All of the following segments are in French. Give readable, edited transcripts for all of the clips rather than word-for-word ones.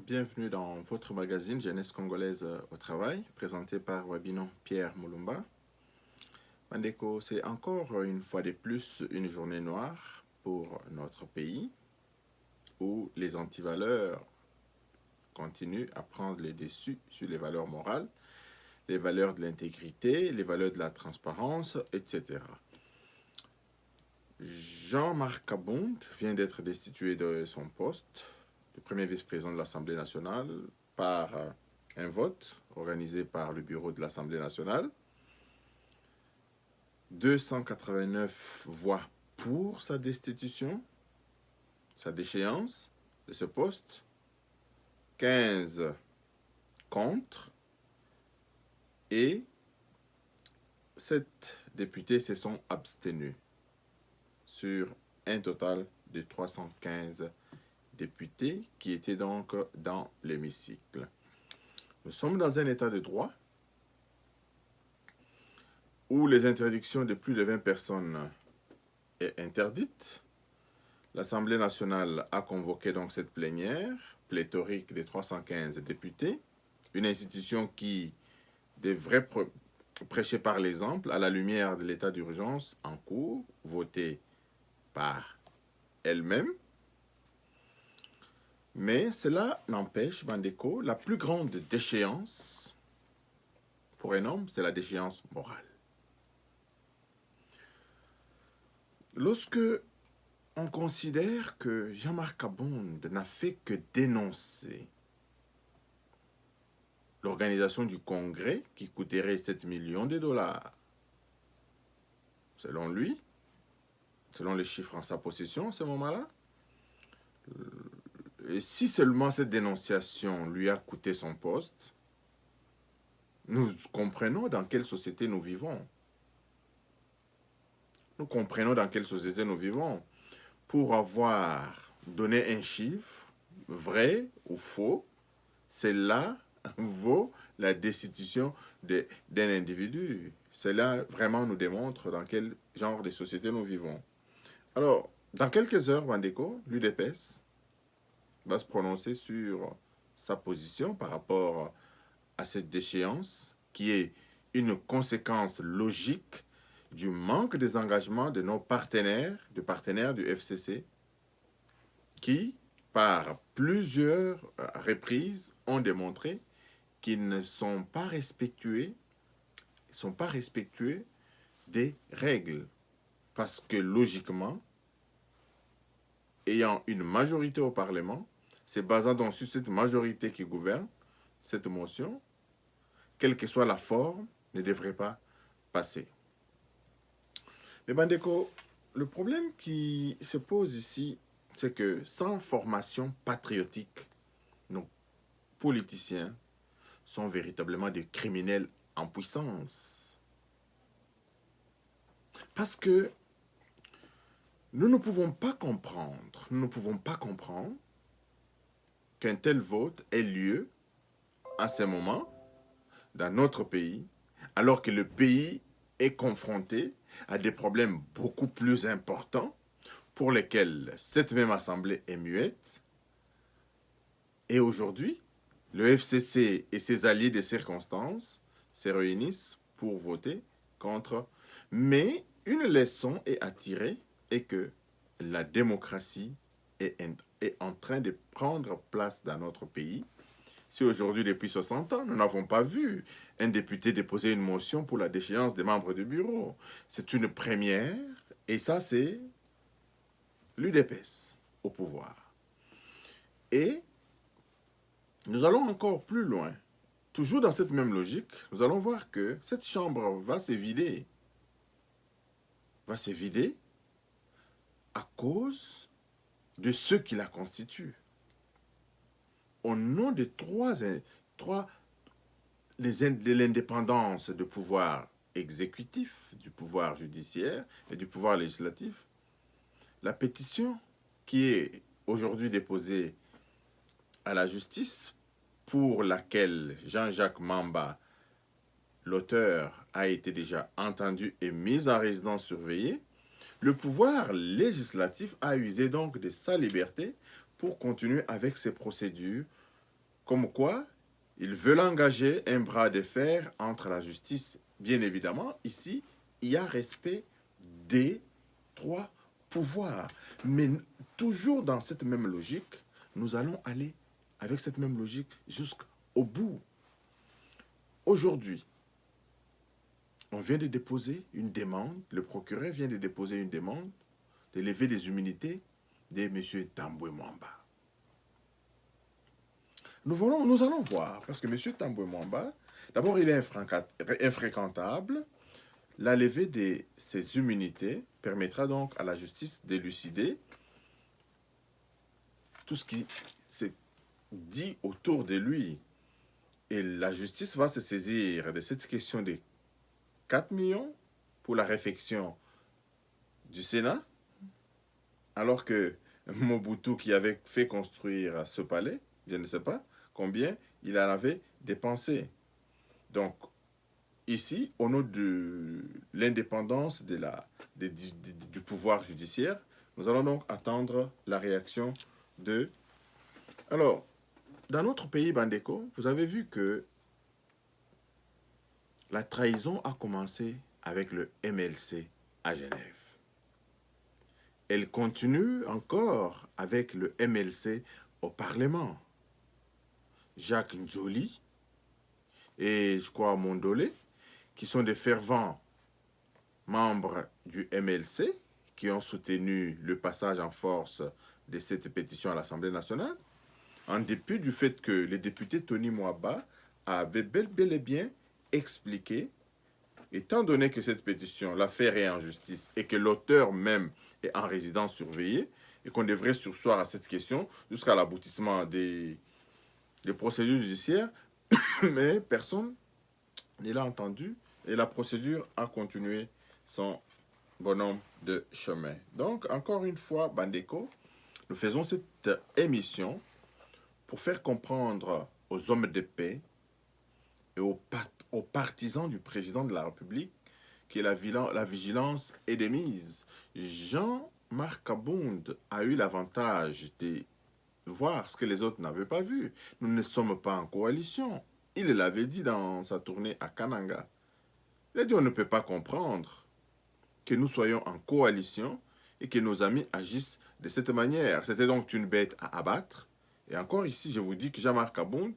Bienvenue dans votre magazine Jeunesse congolaise au travail, présenté par Wabinon Pierre Moulumba. Mandeko, c'est encore une fois de plus une journée noire pour notre pays, où les antivaleurs continuent à prendre les dessus sur les valeurs morales, les valeurs de l'intégrité, les valeurs de la transparence, etc. Jean-Marc Kabund vient d'être destitué de son poste de premier vice-président de l'Assemblée nationale par un vote organisé par le bureau de l'Assemblée nationale. 289 voix pour sa destitution, sa déchéance de ce poste, 15 contre, et 7 députés se sont abstenus sur un total de 315 députés qui étaient donc dans l'hémicycle. Nous sommes dans un état de droit où les interdictions de plus de 20 personnes est interdite. L'Assemblée nationale a convoqué donc cette plénière pléthorique de 315 députés, une institution qui devrait prêcher par l'exemple à la lumière de l'état d'urgence en cours, voté par elle-même. Mais cela n'empêche, Bandeko, la plus grande déchéance pour un homme, c'est la déchéance morale. Lorsque on considère que Jean-Marc Kabund n'a fait que dénoncer l'organisation du congrès qui coûterait 7 millions de dollars, selon lui, selon les chiffres en sa possession à ce moment-là, et si seulement cette dénonciation lui a coûté son poste, nous comprenons dans quelle société nous vivons. Nous comprenons dans quelle société nous vivons. Pour avoir donné un chiffre, vrai ou faux, cela vaut la destitution d'un individu. Cela vraiment nous démontre dans quel genre de société nous vivons. Alors, dans quelques heures, Wandeko, l'UDPS va se prononcer sur sa position par rapport à cette déchéance qui est une conséquence logique du manque des engagements de nos partenaires du FCC qui, par plusieurs reprises, ont démontré qu'ils ne sont pas respectueux des règles. Parce que logiquement, ayant une majorité au Parlement, c'est basant donc sur cette majorité qui gouverne, cette motion, quelle que soit la forme, ne devrait pas passer. Mais Bandeko, le problème qui se pose ici, c'est que sans formation patriotique, nos politiciens sont véritablement des criminels en puissance. Parce que nous ne pouvons pas comprendre qu'un tel vote ait lieu à ce moment dans notre pays, alors que le pays est confronté à des problèmes beaucoup plus importants pour lesquels cette même assemblée est muette. Et aujourd'hui, le FCC et ses alliés de circonstances se réunissent pour voter contre. Mais une leçon est à tirer et que la démocratie est en train de prendre place dans notre pays. Si aujourd'hui, depuis 60 ans, nous n'avons pas vu un député déposer une motion pour la déchéance des membres du bureau, c'est une première, et ça, c'est l'UDPS au pouvoir. Et nous allons encore plus loin. Toujours dans cette même logique, nous allons voir que cette chambre va se vider. Va se vider à cause de ceux qui la constituent. Au nom de de l'indépendance du pouvoir exécutif, du pouvoir judiciaire et du pouvoir législatif, la pétition qui est aujourd'hui déposée à la justice, pour laquelle Jean-Jacques Mamba, l'auteur, a été déjà entendu et mis en résidence surveillée, le pouvoir législatif a usé donc de sa liberté pour continuer avec ses procédures Comme quoi, ils veulent engager un bras de fer entre la justice. Bien évidemment, ici, il y a respect des trois pouvoirs. Mais toujours dans cette même logique, nous allons aller avec cette même logique jusqu'au bout. Aujourd'hui, on vient de déposer une demande, le procureur vient de déposer une demande de lever des immunités de M. Tambwe Mwamba. Nous allons voir, parce que M. Tambwe Mwamba, d'abord, il est infréquentable. La levée de ces immunités permettra donc à la justice d'élucider tout ce qui s'est dit autour de lui. Et la justice va se saisir de cette question des 4 millions pour la réfection du Sénat, alors que Mobutu, qui avait fait construire ce palais, je ne sais pas combien, il en avait dépensé. Donc, ici, au nom de l'indépendance du pouvoir judiciaire, nous allons donc attendre la réaction de... Alors, dans notre pays, Bandeko, vous avez vu que la trahison a commencé avec le MLC à Genève. Elle continue encore avec le MLC au Parlement. Jacques Njoli et je crois Mondolé, qui sont des fervents membres du MLC, qui ont soutenu le passage en force de cette pétition à l'Assemblée nationale, en dépit du fait que le député Tony Mwaba avait bel et bien expliqué, étant donné que cette pétition, l'affaire est en justice et que l'auteur même est en résidence surveillée, et qu'on devrait surseoir à cette question jusqu'à l'aboutissement des procédures judiciaires, mais personne ne l'a entendu et la procédure a continué son bonhomme de chemin. Donc, encore une fois, Bandeko, nous faisons cette émission pour faire comprendre aux hommes de paix et aux partisans du président de la République que la vigilance est de mise. Jean-Marc Abound a eu l'avantage de voir ce que les autres n'avaient pas vu. Nous ne sommes pas en coalition. Il l'avait dit dans sa tournée à Kananga. Il a dit on ne peut pas comprendre que nous soyons en coalition et que nos amis agissent de cette manière. C'était donc une bête à abattre. Et encore ici, je vous dis que Jean-Marc Abound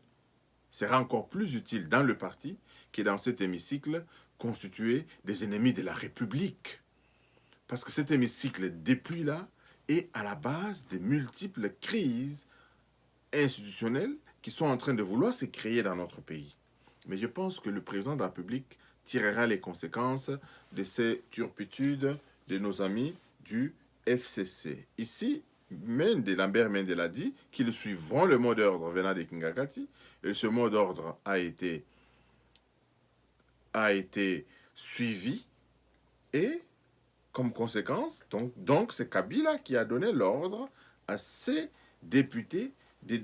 sera encore plus utile dans le parti que dans cet hémicycle constitué des ennemis de la République. Parce que cet hémicycle, depuis là, est à la base de multiples crises institutionnelles qui sont en train de vouloir se créer dans notre pays. Mais je pense que le président de la République tirera les conséquences de ces turpitudes de nos amis du FCC. Ici, Lambert Mende l'a dit, qu'ils suivront le mot d'ordre venant de Kingakati, et ce mot d'ordre a été suivi, et comme conséquence, donc c'est Kabila qui a donné l'ordre à ses députés de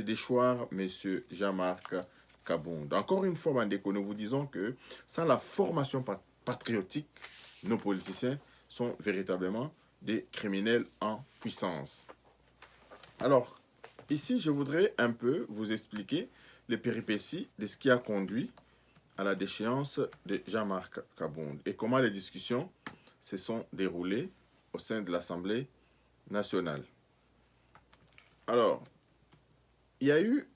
déchoir M. Jean-Marc Abound. Encore une fois, Bandeko, nous vous disons que sans la formation patriotique, nos politiciens sont véritablement des criminels en puissance. Alors, ici, je voudrais un peu vous expliquer les péripéties de ce qui a conduit à la déchéance de Jean-Marc Abound et comment les discussions se sont déroulées au sein de l'Assemblée nationale. Alors, il y a eu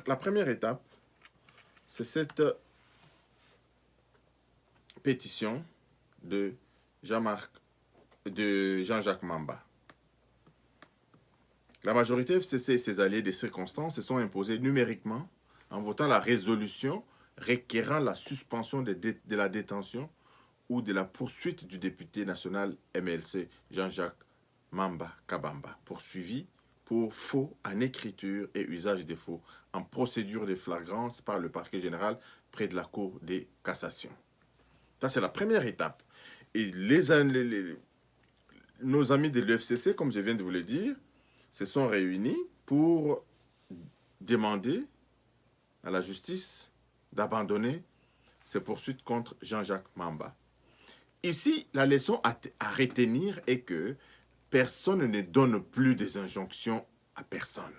la première étape, c'est cette pétition de Jean-Jacques Mamba. La majorité FCC et ses alliés des circonstances se sont imposés numériquement en votant la résolution requérant la suspension de la détention ou de la poursuite du député national MLC Jean-Jacques Mamba Kabamba, poursuivi pour faux en écriture et usage des faux en procédure de flagrance par le parquet général près de la Cour des cassations. Ça, c'est la première étape. Et nos amis de l'UFCC, comme je viens de vous le dire, se sont réunis pour demander à la justice d'abandonner ses poursuites contre Jean-Jacques Mamba. Ici, la leçon à retenir est que personne ne donne plus des injonctions à personne.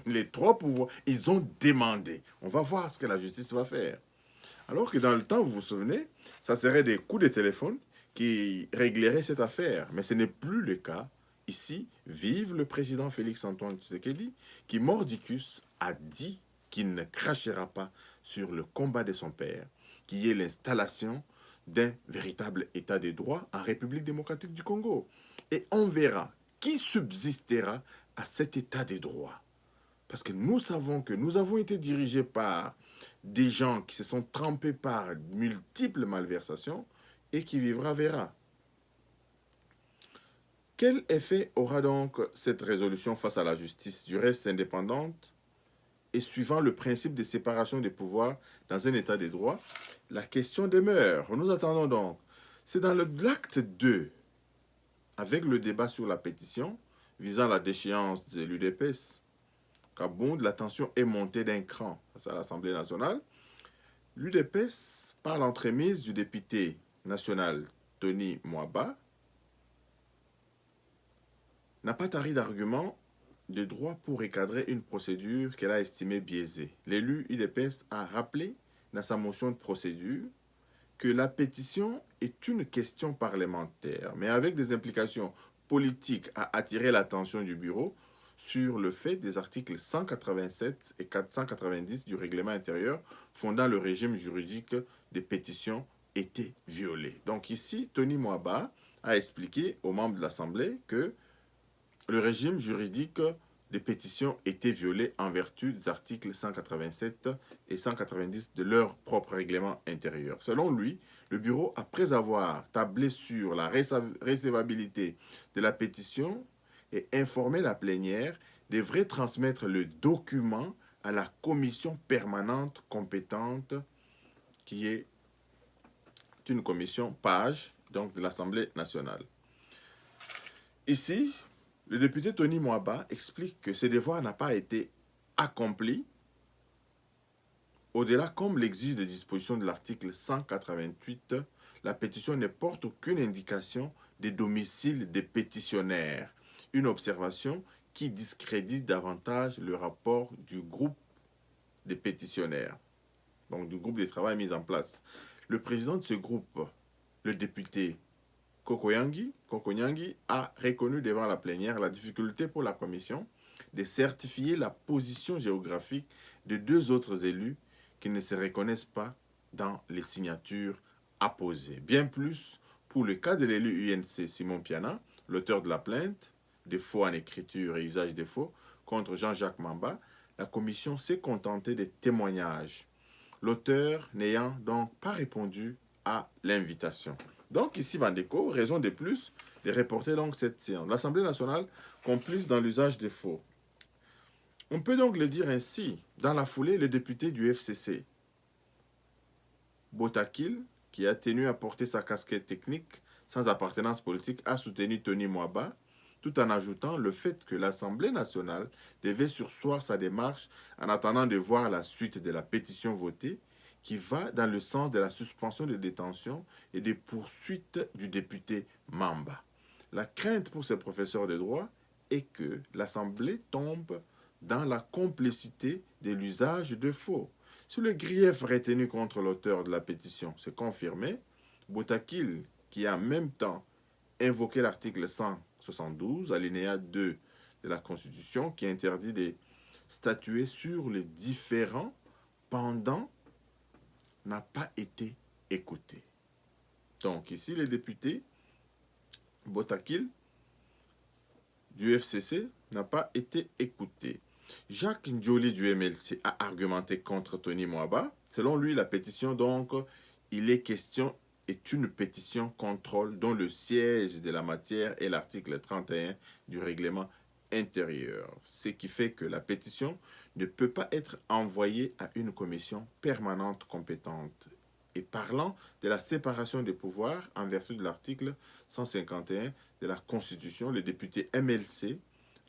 Les trois pouvoirs, ils ont demandé. On va voir ce que la justice va faire. Alors que dans le temps, vous vous souvenez, ça serait des coups de téléphone qui régleraient cette affaire. Mais ce n'est plus le cas. Ici, vive le président Félix-Antoine Tshisekedi, qui mordicus a dit qu'il ne crachera pas sur le combat de son père, qui est l'installation d'un véritable état de droit en République démocratique du Congo. Et on verra qui subsistera à cet état de droit. Parce que nous savons que nous avons été dirigés par des gens qui se sont trempés par multiples malversations et qui vivra verra. Quel effet aura donc cette résolution face à la justice du reste indépendante et suivant le principe de séparation des pouvoirs dans un état de droit? La question demeure. Nous attendons donc. C'est dans l'acte 2, avec le débat sur la pétition visant la déchéance de l'UDPS, qu'à Bond, la tension est montée d'un cran face à l'Assemblée nationale. L'UDPS, par l'entremise du député national Tony Mwaba, n'a pas tari d'arguments de droit pour recadrer une procédure qu'elle a estimée biaisée. L'élu UDPS a rappelé dans sa motion de procédure que la pétition est une question parlementaire, mais avec des implications politiques à attirer l'attention du bureau sur le fait des articles 187 et 490 du règlement intérieur fondant le régime juridique des pétitions étaient violés. Donc ici, Tony Mwaba a expliqué aux membres de l'Assemblée que le régime juridique des pétitions était violé en vertu des articles 187 et 190 de leur propre règlement intérieur. Selon lui, le bureau, après avoir tablé sur la recevabilité de la pétition et informé la plénière, devrait transmettre le document à la commission permanente compétente, qui est une commission PAGE, donc de l'Assemblée nationale. Ici, le député Tony Mwaba explique que ce devoir n'a pas été accompli. Au-delà, comme l'exigent les dispositions de l'article 188, la pétition ne porte aucune indication des domiciles des pétitionnaires. Une observation qui discrédite davantage le rapport du groupe des pétitionnaires, donc du groupe de travail mis en place. Le président de ce groupe, le député Kokonyangi, a reconnu devant la plénière la difficulté pour la commission de certifier la position géographique de deux autres élus qui ne se reconnaissent pas dans les signatures apposées. Bien plus, pour le cas de l'élu UNC Simon Piana, l'auteur de la plainte, des faux en écriture et usage des faux, contre Jean-Jacques Mamba, la commission s'est contentée des témoignages, l'auteur n'ayant donc pas répondu à l'invitation. Donc ici, Bandeko, raison de plus de reporter donc cette séance. L'Assemblée nationale complice dans l'usage des faux. On peut donc le dire ainsi. Dans la foulée, le député du FCC, Botakil, qui a tenu à porter sa casquette technique sans appartenance politique, a soutenu Tony Mwaba, tout en ajoutant le fait que l'Assemblée nationale devait surseoir sa démarche en attendant de voir la suite de la pétition votée, qui va dans le sens de la suspension de détention et des poursuites du député Mamba. La crainte pour ces professeurs de droit est que l'Assemblée tombe dans la complicité de l'usage de faux. Si le grief retenu contre l'auteur de la pétition se confirmait, Botakil, qui a en même temps invoqué l'article 172, alinéa 2 de la Constitution, qui interdit de statuer sur les différends pendant, n'a pas été écouté. Donc ici, les députés Botakil du FCC n'a pas été écouté. Jacques Njoli du MLC a argumenté contre Tony Mwaba. Selon lui, la pétition, donc, il est question, est une pétition contrôle dont le siège de la matière est l'article 31 du règlement intérieur. Ce qui fait que la pétition ne peut pas être envoyée à une commission permanente compétente. Et parlant de la séparation des pouvoirs en vertu de l'article 151 de la Constitution, le député MLC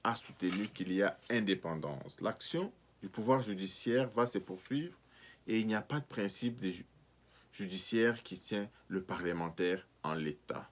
a soutenu qu'il y a indépendance. L'action du pouvoir judiciaire va se poursuivre et il n'y a pas de principe judiciaire qui tient le parlementaire en l'état.